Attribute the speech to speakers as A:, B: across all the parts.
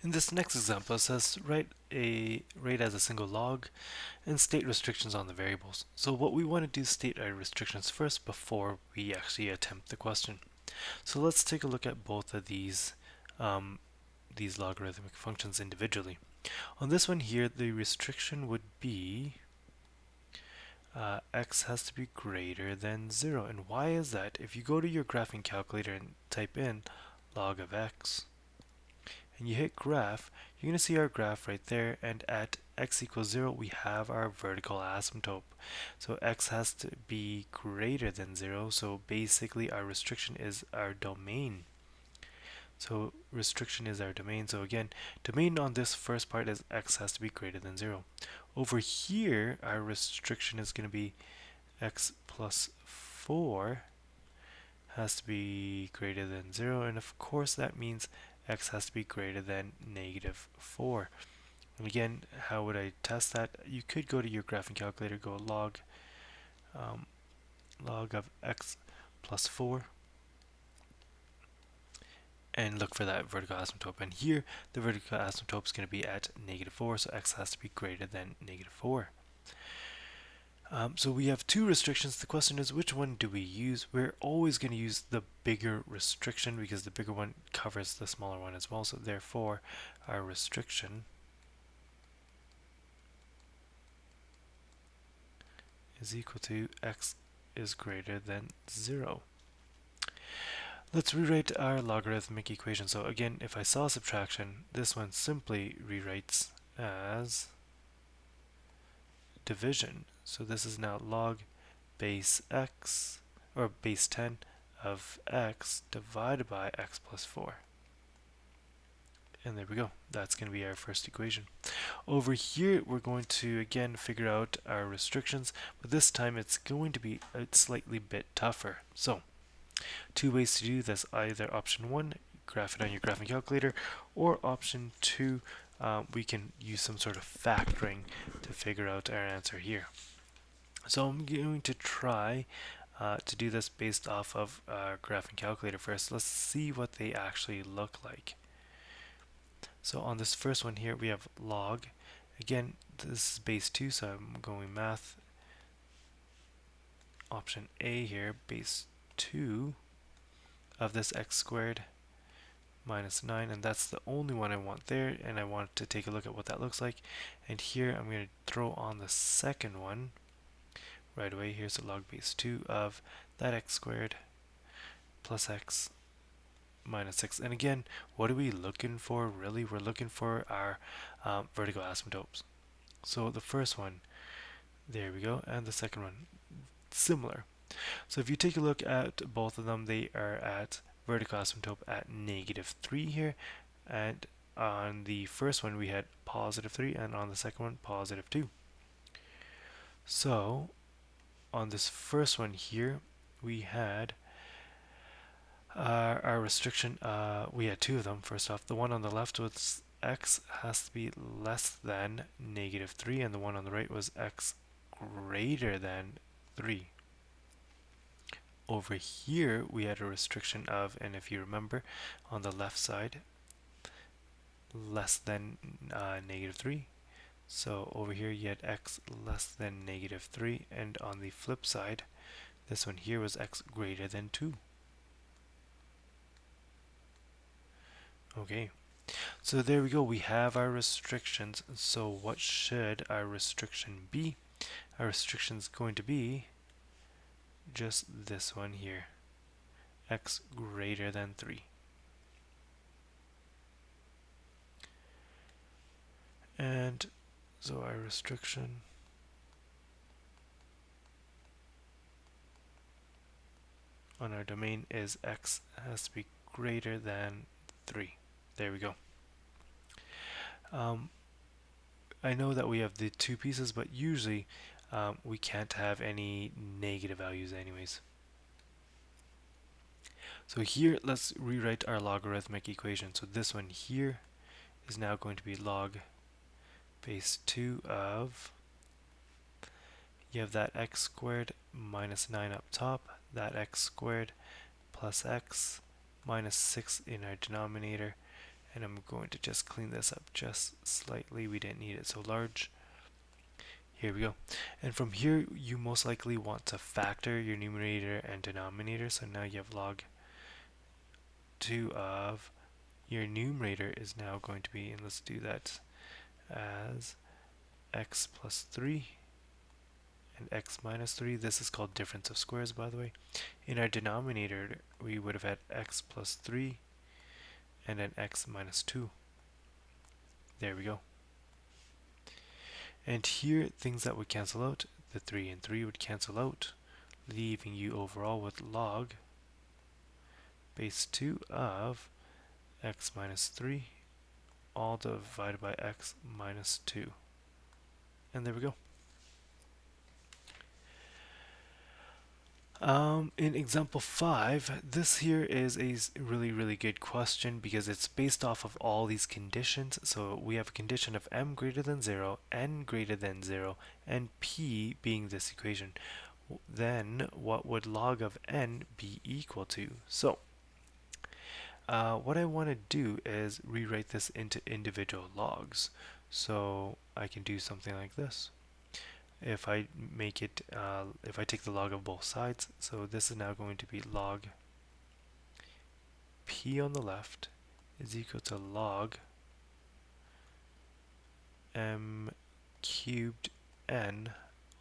A: In this next example, it says write as a single log and state restrictions on the variables. So what we want to do is state our restrictions first before we actually attempt the question. So let's take a look at both of these logarithmic functions individually. On this one here, the restriction would be x has to be greater than 0. And why is that? If you go to your graphing calculator and type in log of x, and you hit graph, you're going to see our graph right there, and at x equals 0 we have our vertical asymptote. So x has to be greater than 0, so basically our restriction is our domain. So restriction is our domain. So again, domain on this first part is x has to be greater than 0. Over here, our restriction is going to be x plus 4 has to be greater than 0, and of course that means x has to be greater than negative 4. And again, how would I test that? You could go to your graphing calculator, go um, log of x plus 4, and look for that vertical asymptote. And here, the vertical asymptote is going to be at negative 4, so x has to be greater than negative 4. So we have two restrictions. The question is, which one do we use? We're always going to use the bigger restriction because the bigger one covers the smaller one as well. So therefore, our restriction is equal to x is greater than 0. Let's rewrite our logarithmic equation. So again, if I saw subtraction, this one simply rewrites as division. So this is now log base x, or base 10 of x divided by x plus 4. And there we go. That's going to be our first equation. Over here, we're going to again figure out our restrictions, but this time it's going to be a slightly bit tougher. So, two ways to do this: either option 1, graph it on your graphing calculator, or option 2, we can use some sort of factoring to figure out our answer here. So I'm going to try to do this based off of our graphing calculator first. Let's see what they actually look like. So on this first one here, we have log. Again, this is base 2, so I'm going math. Option A here, base 2 of this x squared minus 9, and that's the only one I want there, and I want to take a look at what that looks like. And here I'm going to throw on the second one right away. Here's the log base 2 of that x squared plus x minus 6. And again, what are we looking for? Really, we're looking for our vertical asymptotes. So the first one, there we go, and the second one, similar. So if you take a look at both of them, they are at vertical asymptote at negative 3 here, and on the first one we had positive 3, and on the second one positive 2. So on this first one here, we had our restriction, we had two of them. First off, the one on the left was x has to be less than negative 3, and the one on the right was x greater than 3. Over here, we had a restriction of, and if you remember, on the left side, less than negative 3. So over here, you had x less than negative 3, and on the flip side, this one here was x greater than 2. Okay, so there we go. We have our restrictions. So what should our restriction be? Our restriction is going to be just this one here, x greater than 3. And so our restriction on our domain is x has to be greater than 3. There we go. I know that we have the two pieces, but usually we can't have any negative values anyways. So here, let's rewrite our logarithmic equation. So this one here is now going to be log base 2 of, you have that x squared minus 9 up top, that x squared plus x minus 6 in our denominator, And I'm going to just clean this up just slightly. We didn't need it so large. Here we go. And from here, you most likely want to factor your numerator and denominator. So now you have log 2 of your numerator is now going to be, and let's do that as x plus 3 and x minus 3. This is called difference of squares, by the way. In our denominator, we would have had x plus 3 and then x minus 2. There we go. And here, things that would cancel out, the 3 and 3 would cancel out, leaving you overall with log base 2 of x minus 3 all divided by x minus 2. And there we go. In example 5, this here is a really good question because it's based off of all these conditions. So we have a condition of m greater than 0, n greater than 0, and p being this equation. Then what would log of n be equal to? So what I want to do is rewrite this into individual logs. So I can do something like this. If I make it, if I take the log of both sides, so this is now going to be log p on the left is equal to log m cubed n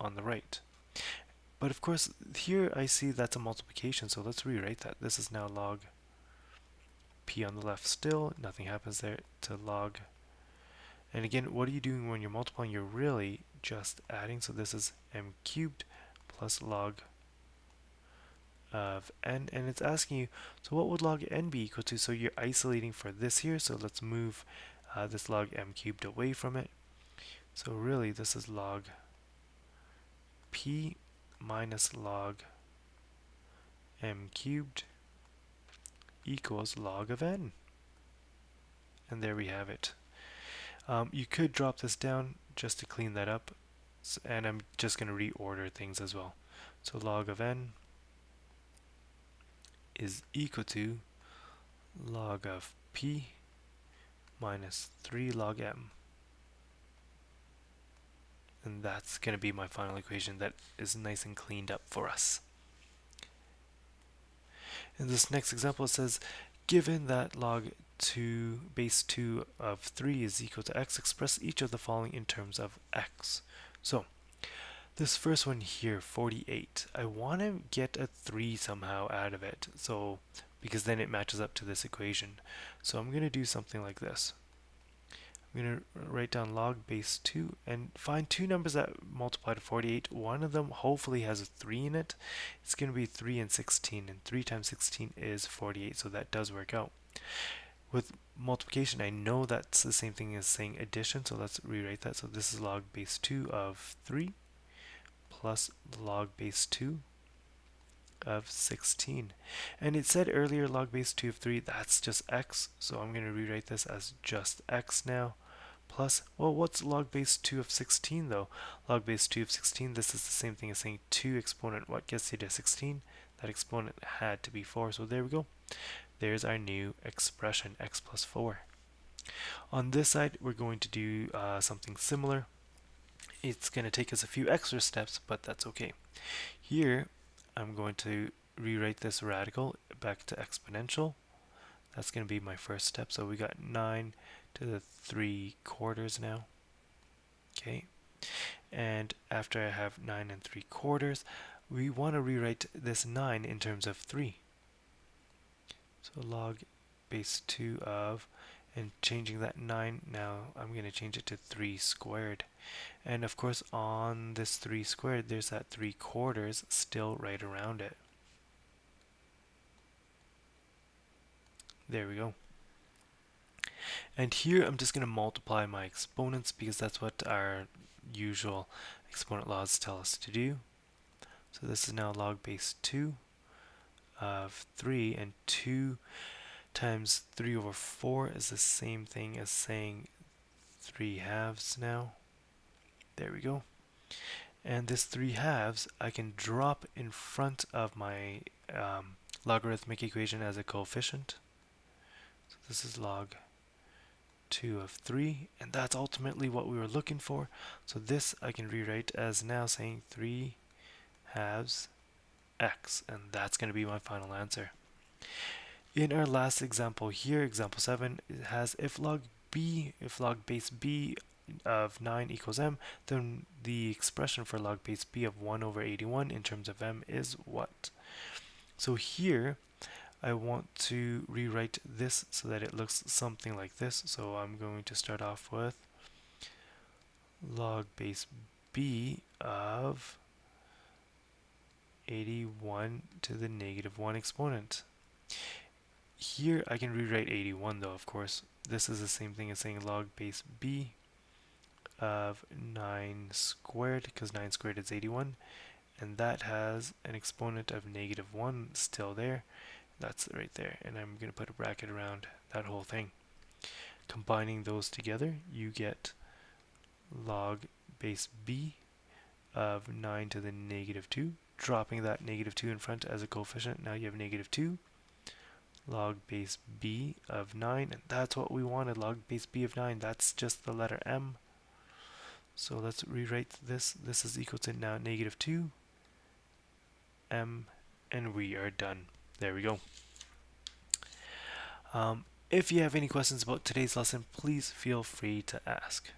A: on the right. But of course, here I see that's a multiplication, so let's rewrite that. This is now log p on the left still, nothing happens there, to log. And again, what are you doing when you're multiplying? You're really just adding, so this is m cubed plus log of n, and it's asking you, so what would log n be equal to? So you're isolating for this here, so let's move this log m cubed away from it. So really this is log p minus log m cubed equals log of n. And there we have it. You could drop this down just to clean that up, and I'm just going to reorder things as well. So log of n is equal to log of p minus 3 log m. And that's going to be my final equation that is nice and cleaned up for us. In this next example, it says, given that log 2 base 2 of 3 is equal to x, express each of the following in terms of x. So this first one here, 48, I want to get a 3 somehow out of it, so because then it matches up to this equation. So I'm going to do something like this. I'm going to write down log base 2 and find two numbers that multiply to 48. One of them hopefully has a 3 in it. It's going to be 3 and 16, and 3 times 16 is 48, so that does work out. With multiplication, I know that's the same thing as saying addition, so let's rewrite that. So this is log base 2 of 3 plus log base 2 of 16. And it said earlier log base 2 of 3, that's just x, so I'm going to rewrite this as just x now. Plus, well, what's log base 2 of 16 though? Log base 2 of 16, this is the same thing as saying 2 exponent what gets you to 16? That exponent had to be 4, so there we go. There's our new expression, x plus 4. On this side, we're going to do something similar. It's going to take us a few extra steps, but that's okay. Here, I'm going to rewrite this radical back to exponential. That's going to be my first step. So we got 9 to the 3/4 now. Okay. And after I have 9 3/4, we want to rewrite this 9 in terms of 3. So log base 2 of, and changing that 9, now I'm going to change it to 3 squared. And of course on this 3 squared, there's that 3/4 still right around it. There we go. And here I'm just going to multiply my exponents because that's what our usual exponent laws tell us to do. So this is now log base 2 of 3, and 2 times 3/4 is the same thing as saying 3/2 now. There we go. And this 3/2 I can drop in front of my logarithmic equation as a coefficient. So this is log 2 of 3, and that's ultimately what we were looking for. So this I can rewrite as now saying 3 halves x, and that's going to be my final answer. In our last example here, example 7, it has if log base b of 9 equals m, then the expression for log base b of 1 over 81 in terms of m is what? So here I want to rewrite this so that it looks something like this. So I'm going to start off with log base b of 81 to the negative 1 exponent. Here I can rewrite 81 though, of course. This is the same thing as saying log base b of 9 squared, because 9 squared is 81, and that has an exponent of negative 1 still there. That's right there, and I'm going to put a bracket around that whole thing. Combining those together, you get log base b of 9 to the negative 2, dropping that negative 2 in front as a coefficient. Now you have negative 2 log base b of 9, and that's what we wanted, log base b of 9. That's just the letter m. So let's rewrite this. This is equal to now negative 2 m, and we are done. There we go. If you have any questions about today's lesson, please feel free to ask.